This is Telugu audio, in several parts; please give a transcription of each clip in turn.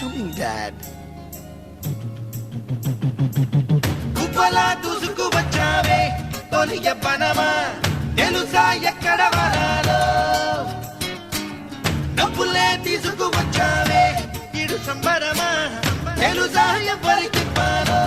coming, Dad. కుప్పలా దూసుకు వచ్చావే తొలియ పనమా తెలుసా ఎక్కడ వనాలో డబ్బులే తీసుకు వచ్చావే ఇడు సంబరమా తెలుసా ఎవరికి పాలో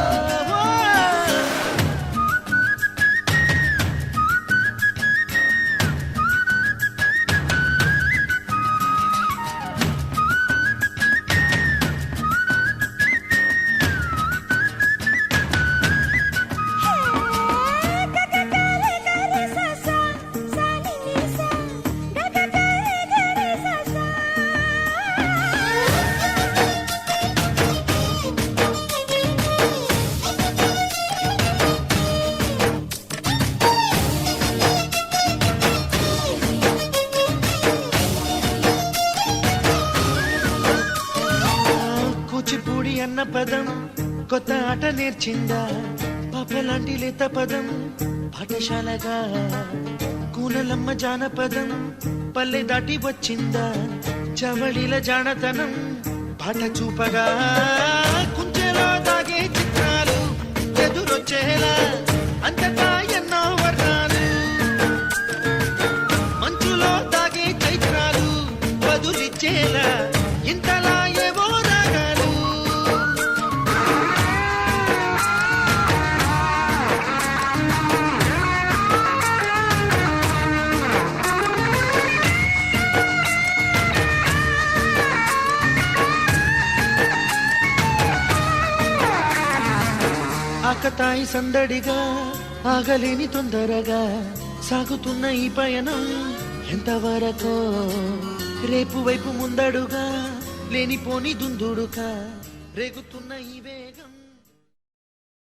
కూచిపూడి అన్న పదం కొత్త ఆట నేర్చిందా పాపలాంటి లేత పదం పాఠశాలగా కూనలమ్మ జానపదం పల్లె దాటి వచ్చిందా చవళిల జానతనం పాట చూపగా కుంచెలో దాగే చిత్రాలు ఎదురొచ్చేలా అంతటా ఎన్నో వర్ణాలు మంచులో దాగే చైత్రాలు వదులిచ్చేలా ఇంతలా ఏవో రాగాలు ఆకతాయి సందడిగా ఆగలేని తొందరగా సాగుతున్న ఈ పయనం ఎంతవరకో రేపు వైపు ముందడుగా లేనిపోని దుందుడుగా రేగుతున్న ఈ వేగం